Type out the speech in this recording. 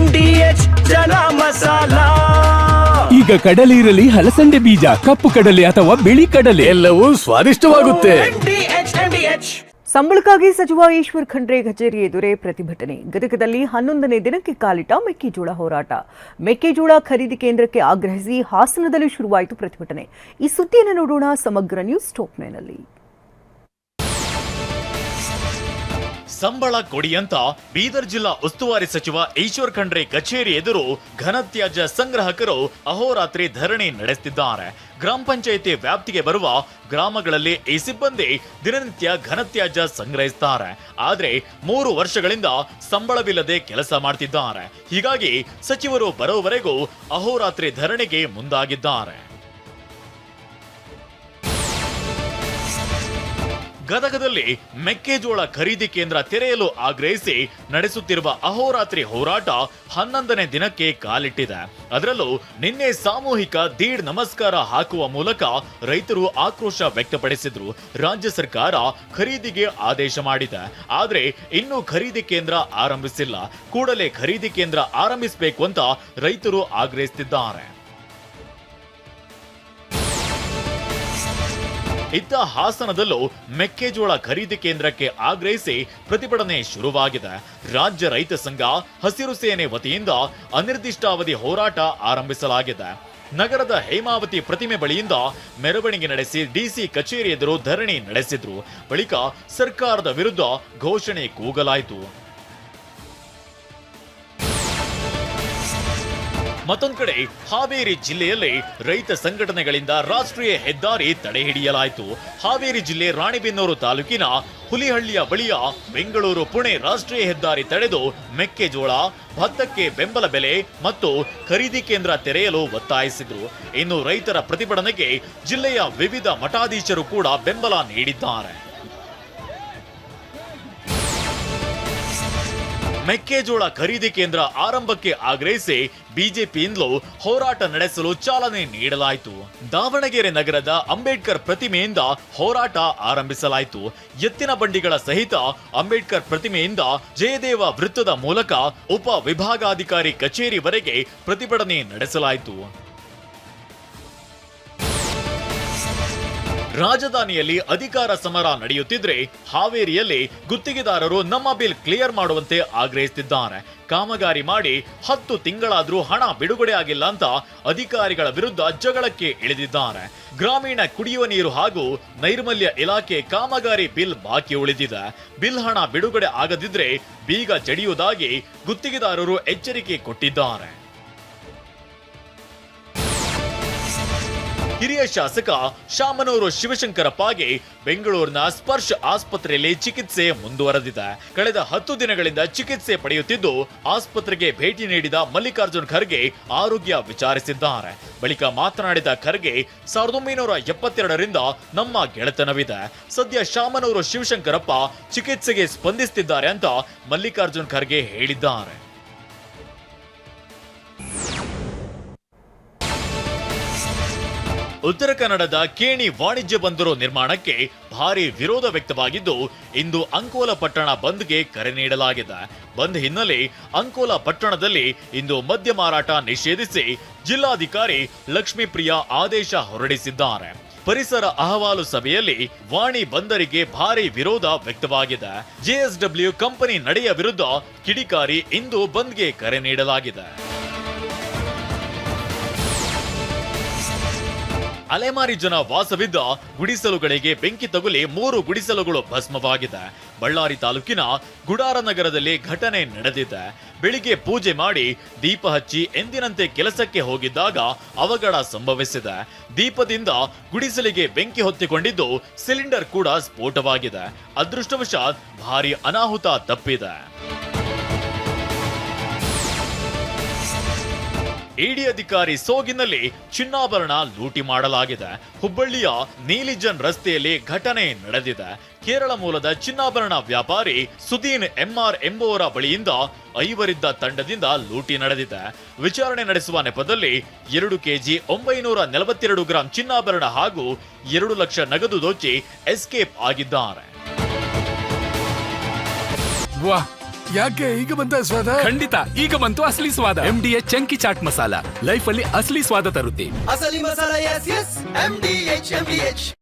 MDH ಚನ masala. ಈಗ ಕಡಲೆ ಇರಲಿ, ಹಲಸಂಡೆ ಬೀಜ, ಕಪ್ಪು ಕಡಲೆ ಅಥವಾ ಬಿಳಿ ಕಡಲೆ, ಎಲ್ಲವೂ ಸ್ವಾದಿಷ್ಟವಾಗುತ್ತೆ. MDH. ಸಂಬಳಕ್ಕಾಗಿ ಸಚಿವ ಈಶ್ವರ್ ಖಂಡ್ರೆ ಕಚೇರಿ ಎದುರೇ ಪ್ರತಿಭಟನೆ. ಗದಗದಲ್ಲಿ 11ನೇ ದಿನಕ್ಕೆ ಕಾಲಿಟ್ಟ ಮೆಕ್ಕೆಜೋಳ ಹೋರಾಟ. ಮೆಕ್ಕೆಜೋಳ ಖರೀದಿ ಕೇಂದ್ರಕ್ಕೆ ಆಗ್ರಹಿಸಿ ಹಾಸನದಲ್ಲಿ ಶುರುವಾಯಿತು ಪ್ರತಿಭಟನೆ. ಈ ಸುದ್ದಿಯನ್ನು ನೋಡೋಣ ಸಮಗ್ರ ನ್ಯೂಸ್ ಟಾಪ್ 9ನಲ್ಲಿ. ಸಂಬಳ ಕೊಡಿ ಅಂತ ಬೀದರ್ ಜಿಲ್ಲಾ ಉಸ್ತುವಾರಿ ಸಚಿವ ಈಶ್ವರ್ ಖಂಡ್ರೆ ಕಚೇರಿ ಎದುರು ಘನತ್ಯಾಜ್ಯ ಸಂಗ್ರಾಹಕರು ಅಹೋರಾತ್ರಿ ಧರಣಿ ನಡೆಸುತ್ತಿದ್ದಾರೆ. ಗ್ರಾಮ ಪಂಚಾಯಿತಿ ವ್ಯಾಪ್ತಿಗೆ ಬರುವ ಗ್ರಾಮಗಳಲ್ಲಿ ಈ ಸಿಬ್ಬಂದಿ ದಿನನಿತ್ಯ ಘನತ್ಯಾಜ್ಯ ಸಂಗ್ರಹಿಸುತ್ತಾರೆ. ಆದ್ರೆ 3 ವರ್ಷಗಳಿಂದ ಸಂಬಳವಿಲ್ಲದೆ ಕೆಲಸ ಮಾಡ್ತಿದ್ದಾರೆ. ಹೀಗಾಗಿ ಸಚಿವರು ಬರೋವರೆಗೂ ಅಹೋರಾತ್ರಿ ಧರಣಿಗೆ ಮುಂದಾಗಿದ್ದಾರೆ. ಗದಗದಲ್ಲಿ ಮೆಕ್ಕೆಜೋಳ ಖರೀದಿ ಕೇಂದ್ರ ತೆರೆಯಲು ಆಗ್ರಹಿಸಿ ನಡೆಸುತ್ತಿರುವ ಅಹೋರಾತ್ರಿ ಹೋರಾಟ 11ನೇ ದಿನಕ್ಕೆ ಕಾಲಿಟ್ಟಿದೆ. ಅದರಲ್ಲೂ ನಿನ್ನೆ ಸಾಮೂಹಿಕ ದೀಡ್ ನಮಸ್ಕಾರ ಹಾಕುವ ಮೂಲಕ ರೈತರು ಆಕ್ರೋಶ ವ್ಯಕ್ತಪಡಿಸಿದ್ರು. ರಾಜ್ಯ ಸರ್ಕಾರ ಖರೀದಿಗೆ ಆದೇಶ ಮಾಡಿದೆ, ಆದ್ರೆ ಇನ್ನೂ ಖರೀದಿ ಕೇಂದ್ರ ಆರಂಭಿಸಿಲ್ಲ. ಕೂಡಲೇ ಖರೀದಿ ಕೇಂದ್ರ ಆರಂಭಿಸಬೇಕು ಅಂತ ರೈತರು ಆಗ್ರಹಿಸುತ್ತಿದ್ದಾರೆ. ಇತ್ತ ಹಾಸನದಲ್ಲೂ ಮೆಕ್ಕೆಜೋಳ ಖರೀದಿ ಕೇಂದ್ರಕ್ಕೆ ಆಗ್ರಹಿಸಿ ಪ್ರತಿಭಟನೆ ಶುರುವಾಗಿದೆ. ರಾಜ್ಯ ರೈತ ಸಂಘ, ಹಸಿರು ಸೇನೆ ವತಿಯಿಂದ ಅನಿರ್ದಿಷ್ಟಾವಧಿ ಹೋರಾಟ ಆರಂಭಿಸಲಾಗಿದೆ. ನಗರದ ಹೇಮಾವತಿ ಪ್ರತಿಮೆ ಬಳಿಯಿಂದ ಮೆರವಣಿಗೆ ನಡೆಸಿ ಡಿಸಿ ಕಚೇರಿ ಎದುರು ಧರಣಿ ನಡೆಸಿದ್ರು. ಬಳಿಕ ಸರ್ಕಾರದ ವಿರುದ್ಧ ಘೋಷಣೆ ಕೂಗಲಾಯಿತು. ಮತ್ತೊಂದು ಕಡೆ ಹಾವೇರಿ ಜಿಲ್ಲೆಯಲ್ಲಿ ರೈತ ಸಂಘಟನೆಗಳಿಂದ ರಾಷ್ಟ್ರೀಯ ಹೆದ್ದಾರಿ ತಡೆ ಹಿಡಿಯಲಾಯಿತು. ಹಾವೇರಿ ಜಿಲ್ಲೆ ರಾಣಿಬೆನ್ನೂರು ತಾಲೂಕಿನ ಹುಲಿಹಳ್ಳಿಯ ಬಳಿಯ ಬೆಂಗಳೂರು ಪುಣೆ ರಾಷ್ಟ್ರೀಯ ಹೆದ್ದಾರಿ ತಡೆದು ಮೆಕ್ಕೆಜೋಳ, ಭತ್ತಕ್ಕೆ ಬೆಂಬಲ ಬೆಲೆ ಮತ್ತು ಖರೀದಿ ಕೇಂದ್ರ ತೆರೆಯಲು ಒತ್ತಾಯಿಸಿದ್ರು. ಇನ್ನು ರೈತರ ಪ್ರತಿಭಟನೆಗೆ ಜಿಲ್ಲೆಯ ವಿವಿಧ ಮಠಾಧೀಶರು ಕೂಡ ಬೆಂಬಲ ನೀಡಿದ್ದಾರೆ. ಮೆಕ್ಕೆಜೋಳ ಖರೀದಿ ಕೇಂದ್ರ ಆರಂಭಕ್ಕೆ ಆಗ್ರಹಿಸಿ ಬಿಜೆಪಿಯಿಂದಲೂ ಹೋರಾಟ ನಡೆಸಲು ಚಾಲನೆ ನೀಡಲಾಯಿತು. ದಾವಣಗೆರೆ ನಗರದ ಅಂಬೇಡ್ಕರ್ ಪ್ರತಿಮೆಯಿಂದ ಹೋರಾಟ ಆರಂಭಿಸಲಾಯಿತು. ಎತ್ತಿನ ಬಂಡಿಗಳ ಸಹಿತ ಅಂಬೇಡ್ಕರ್ ಪ್ರತಿಮೆಯಿಂದ ಜಯದೇವ ವೃತ್ತದ ಮೂಲಕ ಉಪ ವಿಭಾಗಾಧಿಕಾರಿ ಕಚೇರಿವರೆಗೆ ಪ್ರತಿಭಟನೆ ನಡೆಸಲಾಯಿತು. ರಾಜಧಾನಿಯಲ್ಲಿ ಅಧಿಕಾರ ಸಮರ ನಡೆಯುತ್ತಿದ್ರೆ ಹಾವೇರಿಯಲ್ಲಿ ಗುತ್ತಿಗೆದಾರರು ನಮ್ಮ ಬಿಲ್ ಕ್ಲಿಯರ್ ಮಾಡುವಂತೆ ಆಗ್ರಹಿಸುತ್ತಿದ್ದಾರೆ. ಕಾಮಗಾರಿ ಮಾಡಿ 10 ತಿಂಗಳಾದ್ರೂ ಹಣ ಬಿಡುಗಡೆ ಆಗಿಲ್ಲ ಅಂತ ಅಧಿಕಾರಿಗಳ ವಿರುದ್ಧ ಜಗಳಕ್ಕೆ ಇಳಿದಿದ್ದಾರೆ. ಗ್ರಾಮೀಣ ಕುಡಿಯುವ ನೀರು ಹಾಗೂ ನೈರ್ಮಲ್ಯ ಇಲಾಖೆ ಕಾಮಗಾರಿ ಬಿಲ್ ಬಾಕಿ ಉಳಿದಿದೆ. ಬಿಲ್ ಹಣ ಬಿಡುಗಡೆ ಆಗದಿದ್ರೆ ಬೀಗ ಜಡಿಯುವುದಾಗಿ ಗುತ್ತಿಗೆದಾರರು ಎಚ್ಚರಿಕೆ ಕೊಟ್ಟಿದ್ದಾರೆ. ಹಿರಿಯ ಶಾಸಕ ಶಾಮನೂರು ಶಿವಶಂಕರಪ್ಪಗೆ ಬೆಂಗಳೂರಿನ ಸ್ಪರ್ಶ ಆಸ್ಪತ್ರೆಯಲ್ಲಿ ಚಿಕಿತ್ಸೆ ಮುಂದುವರೆದಿದೆ. ಕಳೆದ 10 ದಿನಗಳಿಂದ ಚಿಕಿತ್ಸೆ ಪಡೆಯುತ್ತಿದ್ದು ಆಸ್ಪತ್ರೆಗೆ ಭೇಟಿ ನೀಡಿದ ಮಲ್ಲಿಕಾರ್ಜುನ್ ಖರ್ಗೆ ಆರೋಗ್ಯ ವಿಚಾರಿಸಿದ್ದಾರೆ. ಬಳಿಕ ಮಾತನಾಡಿದ ಖರ್ಗೆ 1972ರಿಂದ ನಮ್ಮ ಗೆಳೆತನವಿದೆ. ಸದ್ಯ ಶಾಮನೂರು ಶಿವಶಂಕರಪ್ಪ ಚಿಕಿತ್ಸೆಗೆ ಸ್ಪಂದಿಸುತ್ತಿದ್ದಾರೆ ಅಂತ ಮಲ್ಲಿಕಾರ್ಜುನ್ ಖರ್ಗೆ ಹೇಳಿದ್ದಾರೆ. ಉತ್ತರ ಕನ್ನಡದ ಕೇಣಿ ವಾಣಿಜ್ಯ ಬಂದರು ನಿರ್ಮಾಣಕ್ಕೆ ಭಾರಿ ವಿರೋಧ ವ್ಯಕ್ತವಾಗಿದ್ದು ಇಂದು ಅಂಕೋಲ ಪಟ್ಟಣ ಬಂದ್ಗೆ ಕರೆ ನೀಡಲಾಗಿದೆ. ಬಂದ್ ಹಿನ್ನೆಲೆ ಅಂಕೋಲ ಪಟ್ಟಣದಲ್ಲಿ ಇಂದು ಮದ್ಯ ಮಾರಾಟ ನಿಷೇಧಿಸಿ ಜಿಲ್ಲಾಧಿಕಾರಿ ಲಕ್ಷ್ಮೀಪ್ರಿಯಾ ಆದೇಶ ಹೊರಡಿಸಿದ್ದಾರೆ. ಪರಿಸರ ಅಹವಾಲು ಸಭೆಯಲ್ಲಿ ವಾಣಿ ಬಂದರಿಗೆ ಭಾರಿ ವಿರೋಧ ವ್ಯಕ್ತವಾಗಿದೆ. ಜೆಎಸ್ಡಬ್ಲ್ಯೂ ಕಂಪನಿ ನಡೆಯ ವಿರುದ್ಧ ಕಿಡಿಕಾರಿ ಇಂದು ಬಂದ್ಗೆ ಕರೆ ನೀಡಲಾಗಿದೆ. ಅಲೆಮಾರಿ ಜನ ವಾಸವಿದ್ದ ಗುಡಿಸಲುಗಳಿಗೆ ಬೆಂಕಿ ತಗುಲಿ 3 ಗುಡಿಸಲುಗಳು ಭಸ್ಮವಾಗಿದೆ. ಬಳ್ಳಾರಿ ತಾಲೂಕಿನ ಗುಡಾರ ನಗರದಲ್ಲಿ ಘಟನೆ ನಡೆದಿದೆ. ಬೆಳಿಗ್ಗೆ ಪೂಜೆ ಮಾಡಿ ದೀಪ ಹಚ್ಚಿ ಎಂದಿನಂತೆ ಕೆಲಸಕ್ಕೆ ಹೋಗಿದ್ದಾಗ ಅವಘಡ ಸಂಭವಿಸಿದೆ. ದೀಪದಿಂದ ಗುಡಿಸಲಿಗೆ ಬೆಂಕಿ ಹೊತ್ತಿಕೊಂಡಿದ್ದು ಸಿಲಿಂಡರ್ ಕೂಡ ಸ್ಫೋಟವಾಗಿದೆ. ಅದೃಷ್ಟವಶಾತ್ ಭಾರಿ ಅನಾಹುತ ತಪ್ಪಿದೆ. ಇಡಿ ಅಧಿಕಾರಿ ಸೋಗಿನಲ್ಲಿ ಚಿನ್ನಾಭರಣ ಲೂಟಿ ಮಾಡಲಾಗಿದೆ. ಹುಬ್ಬಳ್ಳಿಯ ನೀಲಿಜನ್ ರಸ್ತೆಯಲ್ಲಿ ಘಟನೆ ನಡೆದಿದೆ. ಕೇರಳ ಮೂಲದ ಚಿನ್ನಾಭರಣ ವ್ಯಾಪಾರಿ ಸುದೀನ್ ಎಂಆರ್ ಎಂಬುವರ ಬಳಿಯಿಂದ 5 ತಂಡದಿಂದ ಲೂಟಿ ನಡೆದಿದೆ. ವಿಚಾರಣೆ ನಡೆಸುವ ನೆಪದಲ್ಲಿ 2 ಕೆಜಿ 942 ಗ್ರಾಂ ಚಿನ್ನಾಭರಣ ಹಾಗೂ 2 ಲಕ್ಷ ನಗದು ದೋಚಿ ಎಸ್ಕೇಪ್ ಆಗಿದ್ದಾರೆ. ಯಾಕೆ ಈಗ ಬಂತ ಸ್ವಾದ? ಖಂಡಿತ ಈಗ ಬಂತು ಅಸಲಿ ಸ್ವಾದ. MDH chunky chaat masala life ಅಲ್ಲಿ ಅಸಲಿ ಸ್ವಾದ ತರುತ್ತೆ. ಅಸಲಿ ಮಸಾಲ, ಎಸ್ ಎಸ್, MDH.